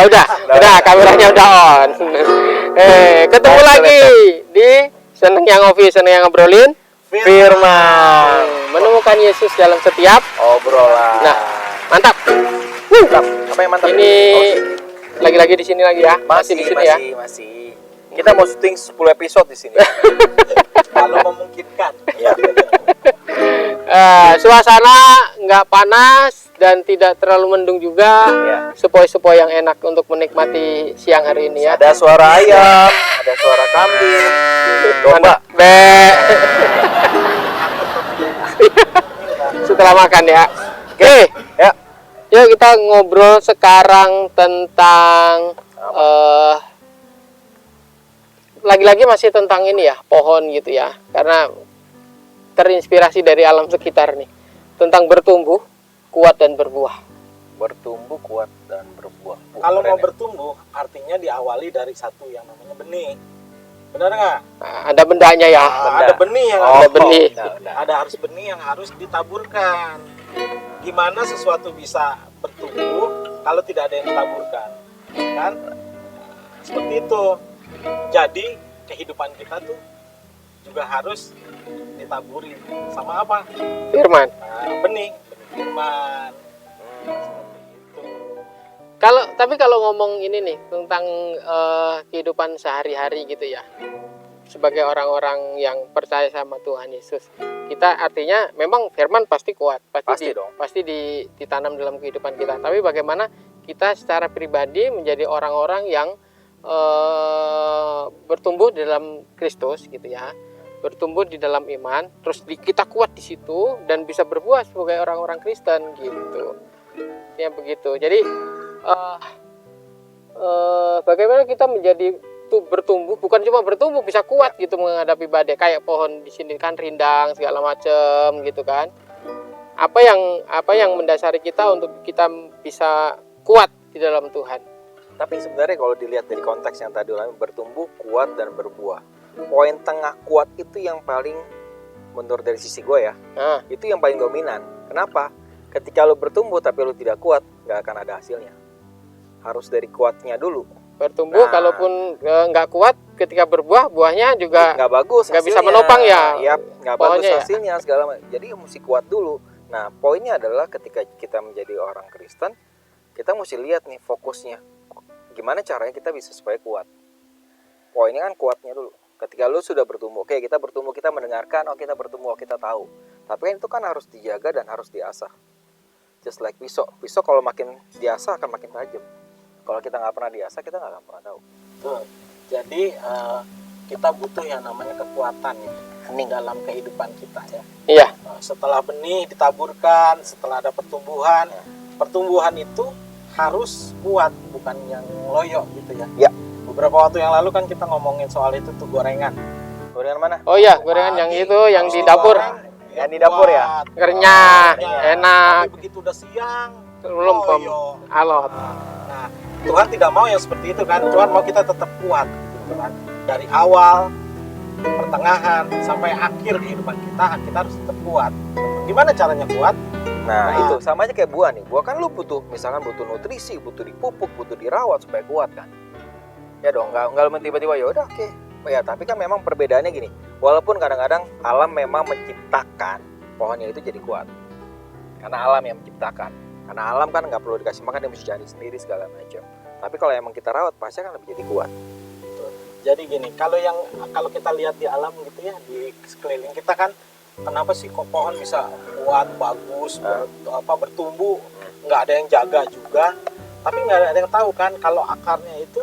udah kameranya udah on. Ketemu lagi di Seneng yang Ngopi, Seneng yang Ngobrolin Firman. Menemukan Yesus dalam setiap obrolan. Nah, mantap. Mantap. Apa yang mantap? Ini lagi-lagi di sini lagi ya. Masih di sini ya. Masih. Kita mau syuting 10 episode di sini. Kalau memungkinkan. Ya. Suasana nggak panas dan tidak terlalu mendung juga. Ya. Sepoi-sepoi yang enak untuk menikmati siang hari ini ya. Ada suara ayam, ada suara kambing, domba. Setelah makan ya. Oke. Ya. Yuk kita ngobrol sekarang tentang lagi-lagi masih tentang ini ya, pohon gitu ya. Karena terinspirasi dari alam sekitar nih. Tentang bertumbuh, kuat dan berbuah. Bertumbuh, kuat dan berbuah. Kalau mau bertumbuh, artinya diawali dari satu yang namanya benih. Benar nggak? Nah, ada bendanya ya. Ada benih yang ada benih. Ada harus benih yang harus ditaburkan. Gimana sesuatu bisa bertumbuh kalau tidak ada yang ditaburkan? Kan? Seperti itu. Jadi kehidupan kita tuh juga harus ditaburi sama apa? Firman. Benih firman. Seperti itu. Kalau ngomong ini nih tentang kehidupan sehari-hari gitu ya, sebagai orang-orang yang percaya sama Tuhan Yesus, kita artinya memang firman pasti kuat, pasti ditanam dalam kehidupan kita. Tapi bagaimana kita secara pribadi menjadi orang-orang yang bertumbuh di dalam Kristus gitu ya, bertumbuh di dalam iman, terus kita kuat di situ dan bisa berbuah sebagai orang-orang Kristen gitu. Ya begitu. Jadi bagaimana kita menjadi bertumbuh, bukan cuma bertumbuh, bisa kuat gitu menghadapi badai, kayak pohon di sini kan rindang segala macam gitu kan. Apa yang mendasari kita untuk kita bisa kuat di dalam Tuhan? Tapi sebenarnya kalau dilihat dari konteks yang tadi bertumbuh, kuat dan berbuah, poin tengah kuat itu yang paling, menurut dari sisi gue ya, itu yang paling dominan. Kenapa? Ketika lo bertumbuh tapi lo tidak kuat, nggak akan ada hasilnya. Harus dari kuatnya dulu. Bertumbuh kalaupun nggak kuat, ketika berbuah, buahnya juga nggak bagus, nggak bisa menopang ya. Iya, nggak bagus ya. hasilnya segala macam. Jadi mesti kuat dulu. Nah, poinnya adalah ketika kita menjadi orang Kristen, kita mesti lihat nih fokusnya. Gimana caranya kita bisa supaya kuat? Poinnya kan kuatnya dulu. Ketika lu sudah bertumbuh, oke, kita bertumbuh, kita mendengarkan, kita bertumbuh, kita tahu. Tapi kan itu kan harus dijaga dan harus diasah. Just like pisau. Pisau kalau makin diasah akan makin tajam. Kalau kita nggak pernah diasah, kita nggak akan pernah tahu. Tuh. Jadi kita butuh yang namanya kekuatan ya dalam kehidupan kita ya. Iya. Setelah benih ditaburkan, setelah ada pertumbuhan, pertumbuhan itu harus kuat, bukan yang loyo gitu ya. Ya. Beberapa waktu yang lalu kan kita ngomongin soal itu tuh gorengan. Gorengan mana? Oh iya, gorengan yang itu, yang di dapur. Yang di dapur ya? Renyah, enak. Tapi begitu udah siang, belum alot. Nah, Tuhan tidak mau yang seperti itu kan. Tuhan mau kita tetap kuat gitu kan. Dari awal, pertengahan, sampai akhir kehidupan kita harus tetap kuat. Gimana caranya kuat? Nah, itu sama aja kayak buah nih. Buah kan lu butuh, misalkan butuh nutrisi, butuh dipupuk, butuh dirawat supaya kuat kan. Ya dong, nggak lu tiba-tiba ya udah oke. Ya, tapi kan memang perbedaannya gini. Walaupun kadang-kadang alam memang menciptakan pohonnya itu jadi kuat. Karena alam yang menciptakan. Karena alam kan nggak perlu dikasih makan, dia mesti cari sendiri segala macam. Tapi kalau emang kita rawat, pasti akan lebih jadi kuat. Jadi gini, kalau kita lihat di alam gitu ya, di sekeliling kita kan, kenapa sih kok pohon bisa kuat, bagus, bertumbuh, nggak ada yang jaga juga, tapi nggak ada yang tahu kan kalau akarnya itu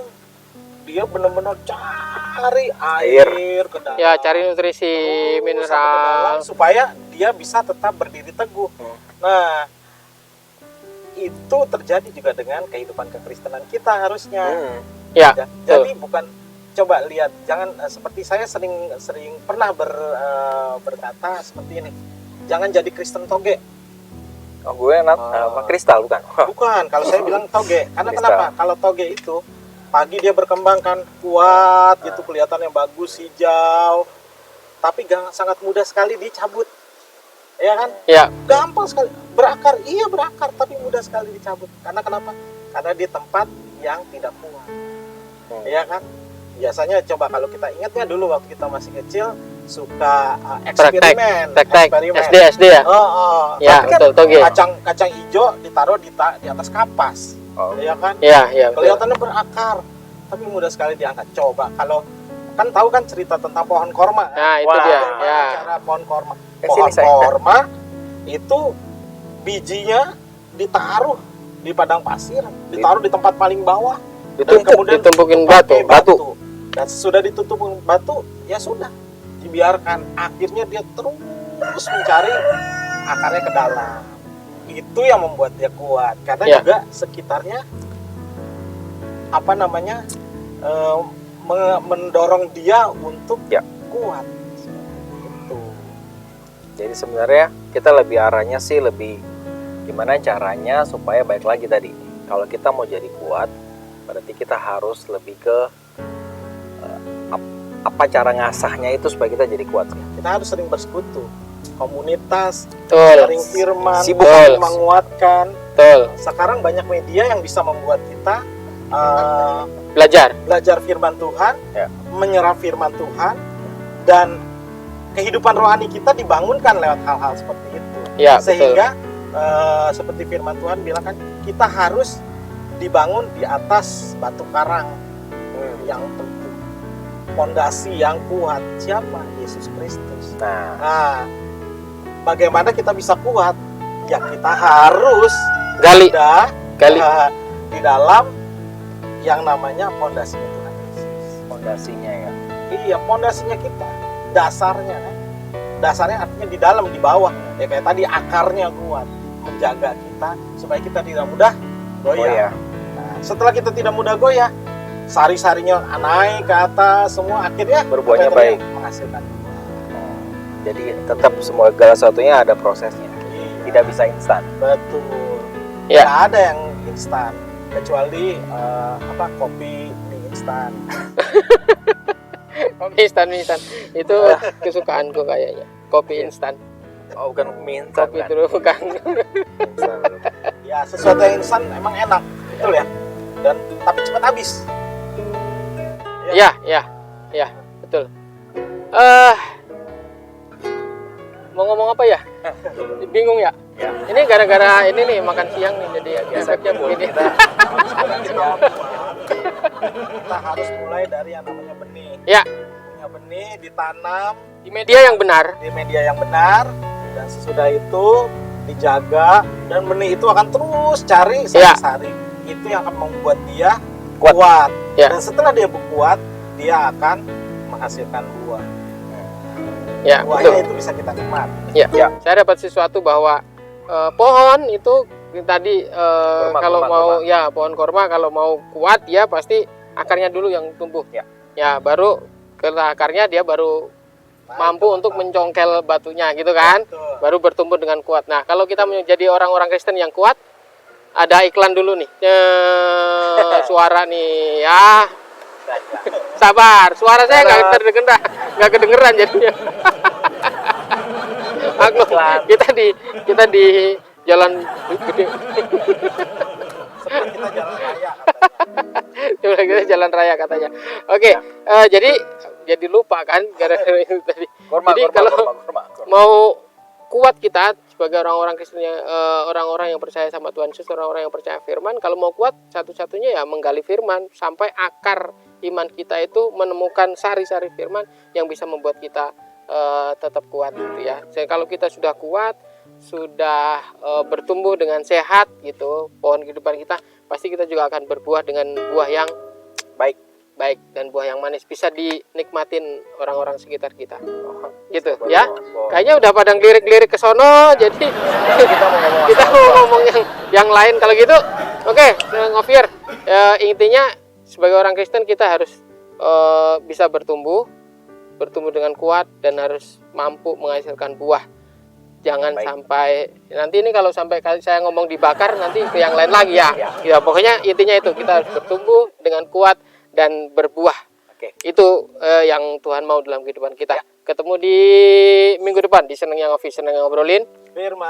dia benar-benar cari air ke dalam. Ya, cari nutrisi mineral supaya dia bisa tetap berdiri teguh. Nah, itu terjadi juga dengan kehidupan kekristenan kita harusnya. Ya. Jadi bukan, coba lihat, jangan seperti saya sering pernah berkata seperti ini. Jangan jadi Kristen toge. Oh, gue kristal bukan? Bukan, kalau saya bilang toge. Karena kenapa? Kalau toge itu pagi dia berkembang kan kuat gitu, kelihatannya bagus, hijau. Tapi sangat mudah sekali dicabut. Ya kan? Iya. Gampang sekali berakar, berakar, tapi mudah sekali dicabut. Karena kenapa? Karena di tempat yang tidak kuat. Iya kan? Biasanya coba kalau kita ingatnya dulu waktu kita masih kecil suka eksperimen. Praktek SD ya. Ya, Tapi kan betul, toge. kacang hijau ditaruh di atas kapas. Iya kan? Iya, betul. Kelihatannya berakar, tapi mudah sekali diangkat. Coba kalau kan tahu kan cerita tentang pohon korma. Nah, itu dia. Ya. Cara pohon korma. Sini, Pohon saya. korma itu bijinya ditaruh di padang pasir, ditaruh di tempat paling bawah, dan kemudian Ditumpukin pakai batu. Dan sesudah ditutup batu, ya sudah dibiarkan. Akhirnya dia terus mencari akarnya ke dalam. Itu yang membuat dia kuat, karena Ya. juga sekitarnya mendorong dia untuk Ya. kuat. Gitu. Jadi sebenarnya kita lebih arahnya sih lebih gimana caranya supaya baik lagi tadi. Kalau kita mau jadi kuat, berarti kita harus lebih ke apa cara ngasahnya itu supaya kita jadi kuat. Kita harus sering bersekutu, komunitas, Betul. sharing firman, Sibuk. saling menguatkan. Betul. Sekarang banyak media yang bisa membuat kita Belajar. firman Tuhan, Ya. menyerap firman Tuhan, dan kehidupan rohani kita dibangunkan lewat hal-hal seperti itu. Ya, betul. Sehingga seperti firman Tuhan bilang kan, kita harus dibangun di atas batu karang yang teguh, fondasi yang kuat. Siapa? Yesus Kristus. Nah, bagaimana kita bisa kuat? Ya kita harus Gali. ada Gali. di dalam yang namanya fondasi Tuhan Yesus. Fondasinya ya. Iya, fondasinya kita, dasarnya kan. Dasarnya artinya di dalam, di bawah. Ya kayak tadi akarnya kuat, menjaga kita supaya kita tidak mudah goyah. Nah, setelah kita tidak mudah goyah, sari-sarinya naik ke atas, semua akhirnya Berbuahnya apa yang terjadi? baik. Menghasilkan buah. Jadi tetap semua segala sesuatunya ada prosesnya. Iya, Tidak bisa instan. betul. Ya. Nggak ada yang instan kecuali kopi mie instan. Kopi instan. Itu kesukaanku kayaknya. Kopi instan. Oh, bukan mie instan. Kopi Kan? dulu bukan. Instan. Ya, sesuatu yang instan emang enak, betul ya. Dan tapi cepat habis. Ya, betul. Mau ngomong apa ya? Bingung ya? Ya. Ini gara-gara ini nih makan siang nih, jadi efeknya begini. Kita harus mulai dari yang namanya benih. Ya. Punya benih ditanam Di media yang benar. di media yang benar, dan sesudah itu dijaga, dan benih itu akan terus cari sari-sari. Itu yang akan membuat dia kuat. Ya. Dan setelah dia kuat, dia akan menghasilkan buah. Ya, Buahnya betul. itu bisa kita nikmati. Ya. Saya dapat sesuatu bahwa pohon itu tadi kalau mau ya pohon korma kalau mau kuat ya pasti akarnya dulu yang tumbuh. Ya, baru ke akarnya dia baru mampu untuk mencongkel batunya gitu kan. Betul. Baru bertumbuh dengan kuat. Nah, kalau kita menjadi orang-orang Kristen yang kuat, ada iklan dulu nih. Suara nih ya. Sabar, suara saya nggak kedengeran jadinya. Aku kita di jalan gede. Seperti kita jalan raya. Kita jalan raya katanya. Oke, jadi lupa kan gara-gara itu tadi. Jadi kalau mau kuat kita sebagai orang-orang Kristen yang orang-orang yang percaya sama Tuhan Yesus, orang-orang yang percaya firman, kalau mau kuat satu-satunya ya menggali firman sampai akar iman kita itu menemukan sari-sari firman yang bisa membuat kita tetap kuat gitu ya. Jadi kalau kita sudah kuat, sudah bertumbuh dengan sehat gitu, pohon kehidupan kita, pasti kita juga akan berbuah dengan buah yang baik dan buah yang manis, bisa dinikmatin orang-orang sekitar kita. Gitu ya. Kayaknya udah pada ngelirik-lirik ke sono, jadi kita mau ngomong yang lain kalau gitu. Oke, Ngofir, intinya sebagai orang Kristen kita harus bisa bertumbuh dengan kuat dan harus mampu menghasilkan buah. Jangan sampai nanti ini kalau sampai saya ngomong dibakar nanti ke yang lain lagi ya. Ya pokoknya intinya itu kita harus bertumbuh dengan kuat dan berbuah. Itu yang Tuhan mau dalam kehidupan kita. Ketemu di minggu depan di Seneng yang Ngobrolin Firman.